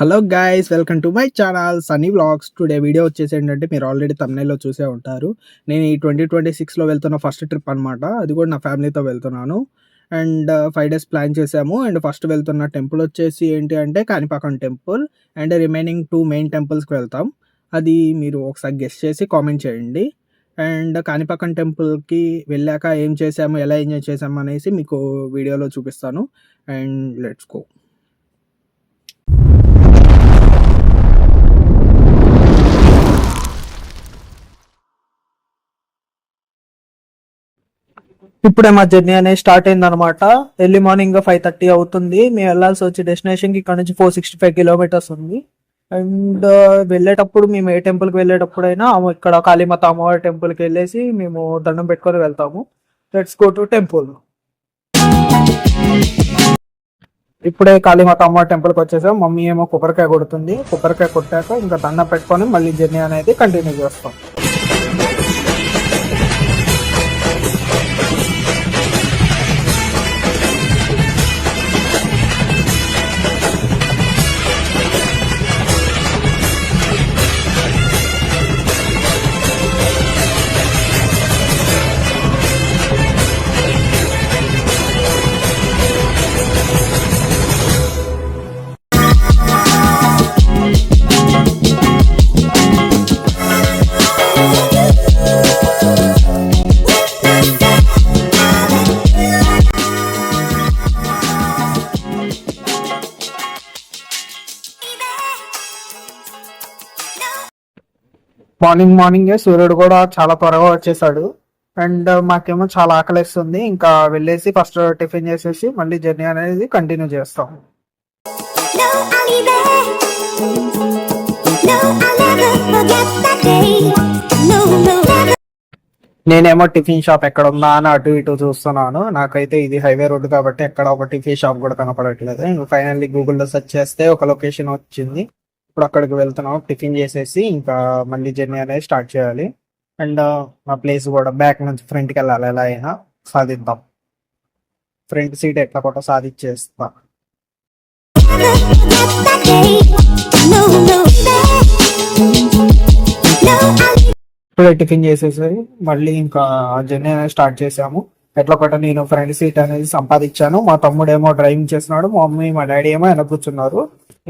Hello guys, welcome to my channel Sunny vlogs. Today video వచ్చేసి ఏంటంటే మీరు ఆల్రెడీ థంబ్నెయిల్‌లో చూసే ఉంటారు. నేను ఈ 2026లో వెళ్తున్న ఫస్ట్ ట్రిప్ అనమాట. అది కూడా నా ఫ్యామిలీతో వెళ్తున్నాను. అండ్ 5 డేస్ ప్లాన్ చేసాము. అండ్ ఫస్ట్ వెళ్తున్న టెంపుల్ వచ్చేసి ఏంటి అంటే Kanipakam temple. And remaining 2 main టెంపుల్స్‌కి వెళ్తాం. అది మీరు ఒకసారి గెస్ చేసి కామెంట్ చేయండి. అండ్ కాణిపాకం టెంపుల్‌కి వెళ్ళాక ఏం చేసాము, ఎలా ఎంజాయ్ చేసాము అనేసి మీకు వీడియోలో చూపిస్తాను. And let's go. ఇప్పుడే మా జర్నీ అనేది స్టార్ట్ అయింది అనమాట. ఎర్లీ మార్నింగ్ 5:30 అవుతుంది. మేము వెళ్ళాల్సి వచ్చి డెస్టినేషన్కి ఇక్కడ నుంచి 465 కిలోమీటర్స్ ఉంది. అండ్ వెళ్ళేటప్పుడు మేము ఏ టెంపుల్కి వెళ్ళేటప్పుడైనా ఇక్కడ కాళీమాత అమ్మవారి టెంపుల్కి వెళ్ళేసి మేము దండం పెట్టుకొని వెళ్తాము. Let's go to temple. ఇప్పుడే కాళీమాత అమ్మవారి టెంపుల్కి వచ్చేసాం. మమ్మీ ఏమో కొబ్బరికాయ కొడుతుంది. కొబ్బరికాయ కొట్టాక ఇంకా దండం పెట్టుకొని మళ్ళీ జర్నీ అనేది కంటిన్యూ చేస్తాం. మార్నింగే సూర్యుడు కూడా చాలా త్వరగా వచ్చేసాడు. అండ్ మాకేమో చాలా ఆకలిస్తుంది. ఇంకా వెళ్ళేసి ఫస్ట్ టిఫిన్ చేసేసి మళ్ళీ జర్నీ అనేది కంటిన్యూ చేస్తాం. నేనేమో టిఫిన్ షాప్ ఎక్కడ ఉందా అని అటు ఇటు చూస్తున్నాను. నాకైతే ఇది హైవే రోడ్డు కాబట్టి ఎక్కడ ఒక టిఫిన్ షాప్ కూడా కనపడట్లేదు. ఇంకా ఫైనల్లీ గూగుల్లో సెర్చ్ చేస్తే ఒక లొకేషన్ వచ్చింది. ఇప్పుడు అక్కడికి వెళ్తున్నాం. టిఫిన్ చేసేసి ఇంకా మళ్ళీ జర్నీ అనేది స్టార్ట్ చేయాలి. అండ్ మా ప్లేస్ కూడా బ్యాక్ నుంచి ఫ్రంట్కి వెళ్ళాలి. ఎలా అయినా సాధిద్దాం. ఫ్రంట్ సీట్ ఎట్లా కూడా సాధించేస్తా. ఇప్పుడే టిఫిన్ చేసేసి మళ్ళీ ఇంకా జర్నీ అనేది స్టార్ట్ చేసాము. ఎట్లా ఒకటి నేను ఫ్రంట్ సీట్ అనేది సంపాదించాను. మా తమ్ముడేమో డ్రైవింగ్ చేస్తున్నాడు. మా మమ్మీ మా డాడీ ఏమో వెనక కూర్చున్నారు.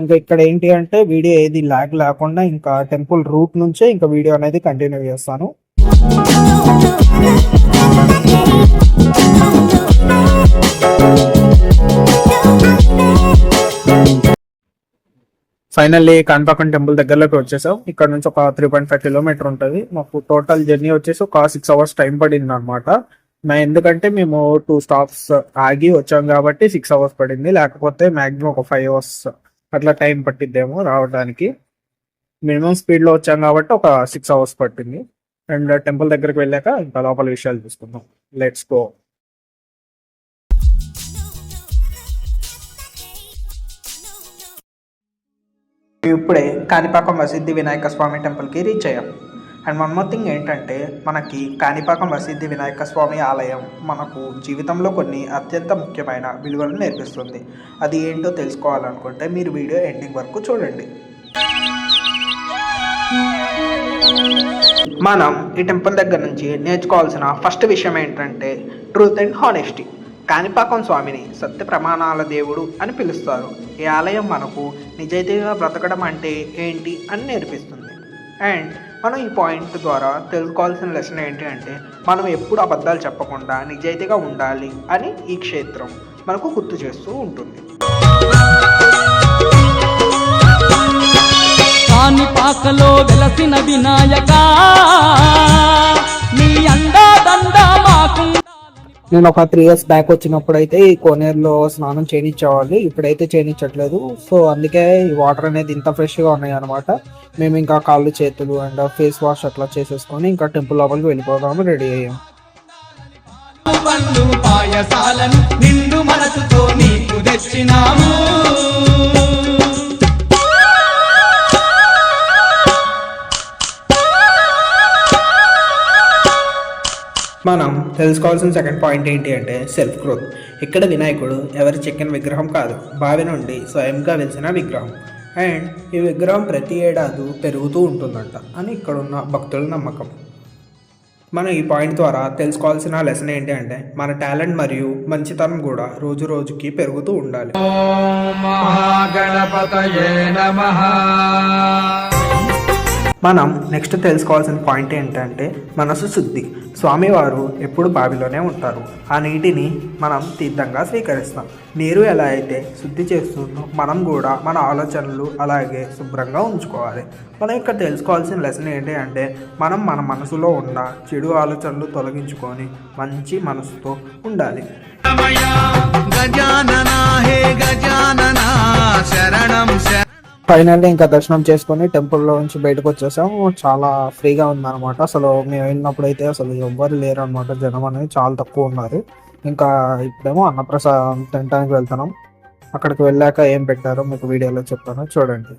ఇంకా ఇక్కడ ఏంటి అంటే వీడియో ఏది ల్యాగ్ లేకుండా ఇంకా టెంపుల్ రూట్ నుంచే ఇంకా వీడియో అనేది కంటిన్యూ చేస్తాను. ఫైనల్లీ కాణిపాకం టెంపుల్ దగ్గరలోకి వచ్చేసాం. ఇక్కడ నుంచి ఒక 3.5 కిలోమీటర్ ఉంటుంది. మాకు టోటల్ జర్నీ వచ్చేసి ఒక 6 అవర్స్ టైం పడింది అనమాట. ఎందుకంటే మేము 2 స్టాప్స్ ఆగి వచ్చాం కాబట్టి 6 అవర్స్ పడింది. లేకపోతే మాక్సిమం ఒక 5 అవర్స్ అట్లా టైం పట్టిద్దేమో రావడానికి. మినిమం స్పీడ్లో వచ్చాం కాబట్టి ఒక 6 అవర్స్ పట్టింది. అండ్ టెంపుల్ దగ్గరికి వెళ్ళాక ఇంకా లోపల విషయాలు చూసుకుందాం. Let's go. ఇప్పుడే కాణిపాకం వసిద్ధి వినాయక స్వామి టెంపుల్కి రీచ్ అయ్యాం. అండ్ వన్ మోర్ థింగ్ ఏంటంటే మనకి కాణిపాకం వసిద్ధి వినాయక స్వామి ఆలయం మనకు జీవితంలో కొన్ని అత్యంత ముఖ్యమైన విలువలను నేర్పిస్తుంది. అది ఏంటో తెలుసుకోవాలనుకుంటే మీరు వీడియో ఎండింగ్ వరకు చూడండి. మనం ఈ టెంపుల్ దగ్గర నుంచి నేర్చుకోవాల్సిన ఫస్ట్ విషయం ఏంటంటే ట్రూత్ అండ్ హానెస్టీ. కాణిపాకం స్వామిని సత్య ప్రమాణాల దేవుడు అని పిలుస్తారు. ఈ ఆలయం మనకు నిజాయితీగా బ్రతకడం అంటే ఏంటి అని నేర్పిస్తుంది. అండ్ మనం ఈ పాయింట్ ద్వారా తెలుసుకోవాల్సిన లెసన్ ఏంటి అంటే మనం ఎప్పుడు అబద్ధాలు చెప్పకుండా నిజాయితీగా ఉండాలి అని ఈ క్షేత్రం మనకు గుర్తు చేస్తూ ఉంటుంది. కాణిపాకలో వెలసిన వినాయక నీ అండా దండ మాకు. నేను ఒక 3 years బ్యాక్ వచ్చినప్పుడు అయితే ఈ కోనేరులో స్నానం చేయించేవాళ్ళు. ఇప్పుడైతే చేయించట్లేదు. సో అందుకే ఈ వాటర్ అనేది ఇంత ఫ్రెష్గా ఉన్నాయి అనమాట. మేము ఇంకా కాళ్ళు చేతులు అండ్ ఫేస్ వాష్ అట్లా చేసేసుకొని ఇంకా టెంపుల్ లోపలికి వెళ్ళిపోదాము రెడీ అయ్యాం. పాయసాలను నిండు మనసుతో నీకు తెచ్చినాము. మనం తెలుసుకోవాల్సిన సెకండ్ పాయింట్ ఏంటి అంటే సెల్ఫ్ గ్రోత్. ఇక్కడ వినాయకుడు ఎవరి చెక్కిన విగ్రహం కాదు, బావి నుండి స్వయంగా వెలిసిన విగ్రహం. అండ్ ఈ విగ్రహం ప్రతి ఏడాది పెరుగుతూ ఉంటుందంట అని ఇక్కడ ఉన్న భక్తుల నమ్మకం. మనం ఈ పాయింట్ ద్వారా తెలుసుకోవాల్సిన లెసన్ ఏంటి అంటే మన టాలెంట్ మరియు మంచితనం కూడా రోజు రోజుకి పెరుగుతూ ఉండాలి. మహాగణపతయే నమః. మనం నెక్స్ట్ తెలుసుకోవాల్సిన పాయింట్ ఏంటంటే మనసు శుద్ధి. స్వామివారు ఎప్పుడు బావిలోనే ఉంటారు. ఆ నీటిని మనం తీర్థంగా స్వీకరిస్తాం. నీరు ఎలా అయితే శుద్ధి చేస్తుందో మనం కూడా మన ఆలోచనలు అలాగే శుభ్రంగా ఉంచుకోవాలి. మనం ఇక్కడ తెలుసుకోవాల్సిన లెసన్ ఏంటి అంటే మనం మన మనసులో ఉన్న చెడు ఆలోచనలు తొలగించుకొని మంచి మనసుతో ఉండాలి. ఫైనల్లీ ఇంకా దర్శనం చేసుకొని టెంపుల్లో నుంచి బయటకు వచ్చేసాం. చాలా ఫ్రీగా ఉందన్నమాట. అసలు మేము వెళ్ళినప్పుడు అయితే అసలు ఎవ్వరు లేరు అనమాట. జనం అనేది చాలా తక్కువ ఉన్నారు. ఇంకా ఇప్పుడేమో అన్నప్రసాదం తినడానికి వెళ్తున్నాం. అక్కడికి వెళ్ళాక ఏం పెట్టారో మీకు వీడియోలో చెప్తాను, చూడండి.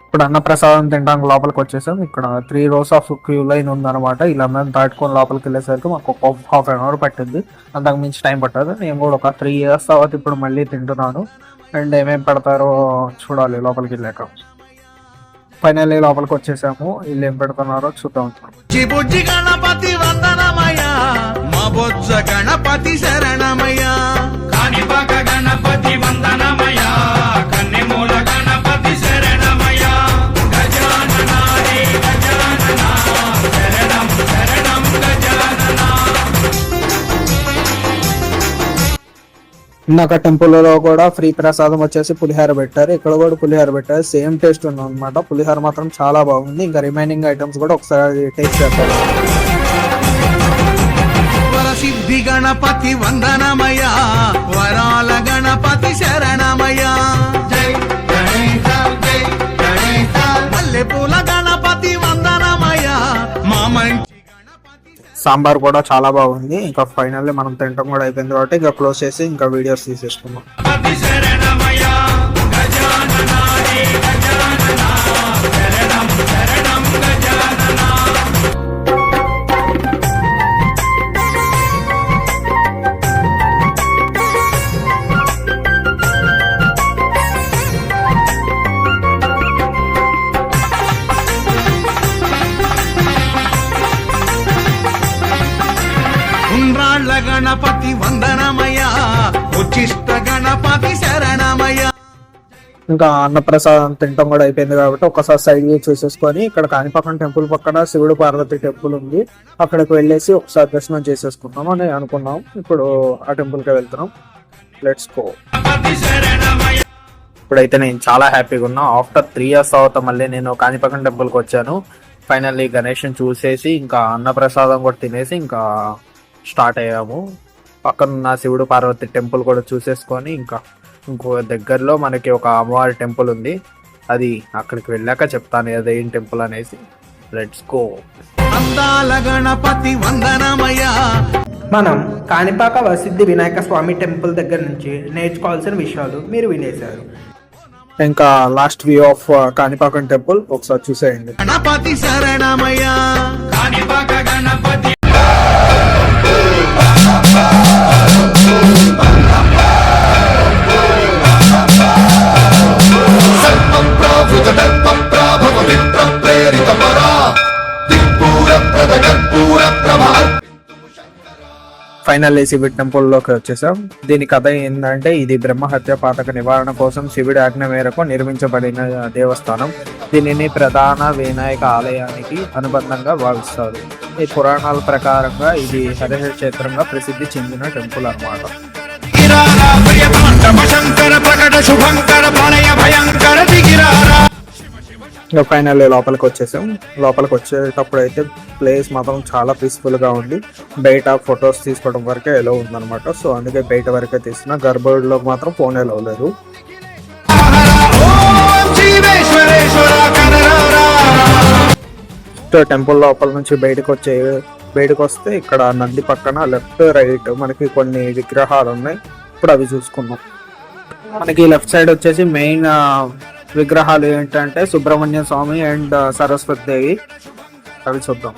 ఇప్పుడు అన్నప్రసాదం తినడానికి లోపలికి వచ్చేసాం. ఇక్కడ 3 rows ఆఫ్ క్యూ లైన్ ఉందన్నమాట. ఇలా మేము దాటుకొని లోపలికి వెళ్ళేసరికి మాకు ఒక ½ an hour పట్టింది. అంతకు మించి టైం పట్టదు. నేను కూడా ఒక 3 years తర్వాత ఇప్పుడు మళ్ళీ తింటున్నాను. అండ్ ఏమేమి పెడతారో చూడాలి లోపలికి వెళ్ళాక. ఫైనల్లీ లోపలికి వచ్చేసాము. వీళ్ళు ఏం పెడుతున్నారో చూద్దాం. చిబుజ్జి గణపతి వందనమయ, మా బొజ్జ గణపతి శరణమయ, కాణిపాక గణపతి వందనమయ, కన్నెమూల గణపతి శరణమయ, గజానన రే గజానన, శరణం శరణం గజానన. ఇందాక టెంపుల్లో కూడా ఫ్రీ ప్రసాదం వచ్చేసి పులిహోర పెట్టారు. ఇక్కడ కూడా పులిహోర పెట్టారు. సేమ్ టేస్ట్ ఉంది అనమాట. పులిహోర మాత్రం చాలా బాగుంది. ఇంకా రిమైనింగ్ ఐటమ్స్ కూడా ఒకసారి టేస్ట్ చేస్తారు. వరసిద్ధి గణపతి వందనమయ, వరాల గణపతి శరణమయ, జై గణేశ జై గణేశ. మల్లెపూల గణపతి వందనమయ, మా మంచి సాంబార్ కూడా చాలా బాగుంది. ఇంకా ఫైనల్లీ మనం తినడం కూడా అయిపోయింది కాబట్టి ఇంకా క్లోజ్ చేసి ఇంకా వీడియోస్ తీసేసుకున్నాం. గణపతి శరణమయ, గజానన రే గజానన, శరణం శరణం గజానన. ఉండ్రాళ్ళ గణపతి వందనమయ, ఉచ్చిష్ట గణపతి శరణమయ. ఇంకా అన్నప్రసాదం తినడం కూడా అయిపోయింది కాబట్టి ఒకసారి సైడ్ వ్యూ చూసేసుకొని ఇక్కడ కాణిపాకం టెంపుల్ పక్కన శివుడు పార్వతి టెంపుల్ ఉంది. అక్కడికి వెళ్ళేసి ఒకసారి దర్శనం చేసేసుకుంటాం అని అనుకున్నాం. ఇప్పుడు ఆ టెంపుల్కి వెళ్తున్నాం. Let's go. ఇప్పుడైతే నేను చాలా హ్యాపీగా ఉన్నా. ఆఫ్టర్ 3 years తర్వాత మళ్ళీ నేను కాణిపాకం టెంపుల్కి వచ్చాను. ఫైనల్లీ గణేష్ని చూసేసి ఇంకా అన్నప్రసాదం కూడా తినేసి ఇంకా స్టార్ట్ అయ్యాము. పక్కనున్న శివుడు పార్వతి టెంపుల్ కూడా చూసేసుకొని ఇంకా ఇంకో దగ్గరలో మనకి ఒక అమ్మవారి టెంపుల్ ఉంది. అది అక్కడికి వెళ్ళాక చెప్తాను అదేం టెంపుల్ అనేసి. Let's go. అందాల గణపతి వందనమయ. మనం కాణిపాక వరసిద్ధి వినాయక స్వామి టెంపుల్ దగ్గర నుంచి నేర్చుకోవాల్సిన విషయాలు మీరు వినేశారు. ఇంకా last view of Kanipakam temple ఒకసారి చూసేయండి. గణపతి శరణమయ, కాణిపాక గణపతి ఫైనల్లీ శివుడి టెంపుల్లోకి వచ్చేసాం. దీని కథ ఏంటంటే ఇది బ్రహ్మహత్య పాతక నివారణ కోసం శివుడి ఆజ్ఞ మేరకు నిర్మించబడిన దేవస్థానం. దీనిని ప్రధాన వినాయక ఆలయానికి అనుబంధంగా భావిస్తారు. ఈ పురాణాల ప్రకారంగా ఇది హరిహర క్షేత్రంగా ప్రసిద్ధి చెందిన టెంపుల్ అన్నమాట. ఇంకా ఫైనల్లీ లోపలికి వచ్చేసాం. లోపలికి వచ్చేటప్పుడు అయితే ప్లేస్ మాత్రం చాలా పీస్ఫుల్గా ఉంది. బయట ఫొటోస్ తీసుకోవడం వరకే ఎలా ఉందన్నమాట. సో అందుకే బయట వరకే తీసిన. గర్భగుడిలోకి మాత్రం ఫోన్ ఎలా లేదు. టెంపుల్ లోపల నుంచి బయటకు వస్తే ఇక్కడ నంది పక్కన లెఫ్ట్ రైట్ మనకి కొన్ని విగ్రహాలు ఉన్నాయి. ఇప్పుడు అవి చూసుకున్నాం. మనకి లెఫ్ట్ సైడ్ వచ్చేసి మెయిన్ విగ్రహాలు ఏంటంటే సుబ్రహ్మణ్య స్వామి అండ్ సరస్వతి దేవి. అవి చూద్దాం.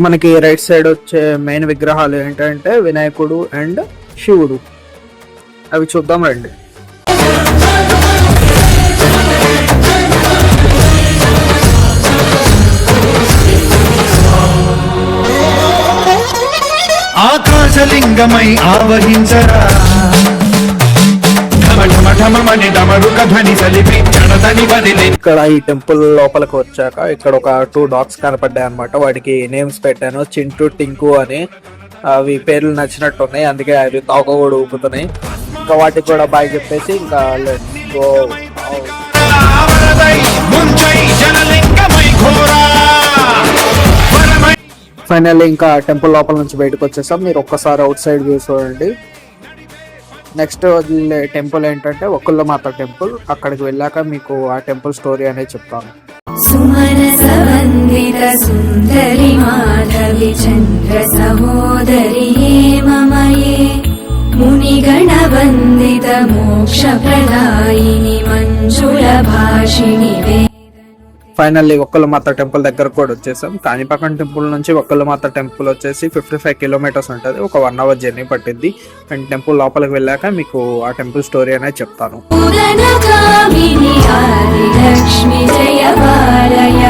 మనకి రైట్ సైడ్ వచ్చే మెయిన్ విగ్రహాలు ఏంటంటే వినాయకుడు అండ్ శివుడు. అవి చూద్దాం రండి. ఆకాశలింగమై ఆవహించరా ఢమఢమఢమని డమరుక ధ్వని సలిపి చడదని వదిలి. ఇక్కడ ఈ టెంపుల్ లోపలికి వచ్చాక ఇక్కడ ఒక 2 డాగ్స్ కనపడ్డాయి అనమాట. వాటికి నేమ్స్ పెట్టాను, చింటూ టింకు అని. అవి పేర్లు నచ్చినట్టు ఉన్నాయి, అందుకే అవి తోక కూడా ఊపుతున్నాయి. ఇంకా వాటికి కూడా బాయ్ చెప్పేసి ఇంకా లెట్స్ గో. ఫైనల్లీ ఇంకా టెంపుల్ లోపల నుంచి బయటకు వచ్చేసాం. మీరు ఒక్కసారి అవుట్ సైడ్ వ్యూ చూడండి. నెక్స్ట్ టెంపుల్ ఏంటంటే ఒక్కళ్ళ మాత టెంపుల్. అక్కడికి వెళ్ళాక మీకు ఆ టెంపుల్ స్టోరీ అనేది చెప్తాను. సుమనస వందిత సుందరి మాధవి చంద్ర సహోదరి మమయే మునిగణ వందిత మోక్ష ప్రదాయిని మంజుల భాషిణి. ఫైనల్లీ ఒక్కళ్ళ మాత టెంపుల్ దగ్గర కూడా వచ్చేసాం. కాణిపాకం టెంపుల్ నుంచి ఒక్కళ్ళ మాత టెంపుల్ వచ్చేసి 55 కిలోమీటర్స్ ఉంటుంది. ఒక 1 అవర్ జర్నీ పట్టింది. అండ్ టెంపుల్ లోపలికి వెళ్ళాక మీకు ఆ టెంపుల్ స్టోరీ అనేది చెప్తాను. లక్ష్మి జయ బాలయ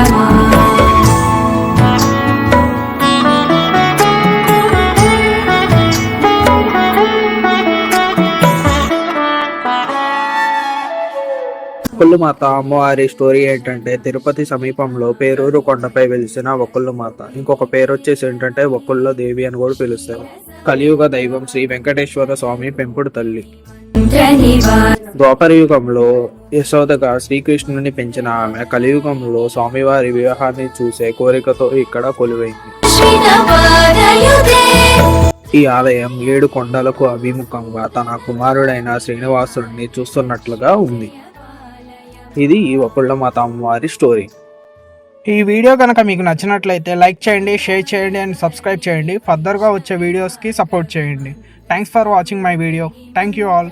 ఒక్కళ్ళు మాత అమ్మవారి స్టోరీ ఏంటంటే తిరుపతి సమీపంలో పేరూరు కొండపై వెలిసిన ఒక్కళ్ళు మాత. ఇంకొక పేరు వచ్చేసి ఏంటంటే ఒక్కళ్ళ దేవి అని కూడా పిలుస్తారు. కలియుగ దైవం శ్రీ వెంకటేశ్వర స్వామి పెంపుడు తల్లి. ద్వాపర యుగంలో యశోదగా శ్రీకృష్ణుని పెంచిన ఆమె కలియుగంలో స్వామివారి వివాహాన్ని చూసే కోరికతో ఇక్కడ కొలువైంది. ఈ ఆలయం 7 కొండలకు అభిముఖంగా తన కుమారుడైన శ్రీనివాసుడిని చూస్తున్నట్లుగా ఉంది. ఇది ఈ ఒక్కళ్ళ మాత అమ్మవారి స్టోరీ. ఈ వీడియో కనుక మీకు నచ్చినట్లయితే లైక్ చేయండి, షేర్ చేయండి అండ్ సబ్స్క్రైబ్ చేయండి. ఫర్దర్గా వచ్చే వీడియోస్కి సపోర్ట్ చేయండి. Thanks for watching my video. Thank you all.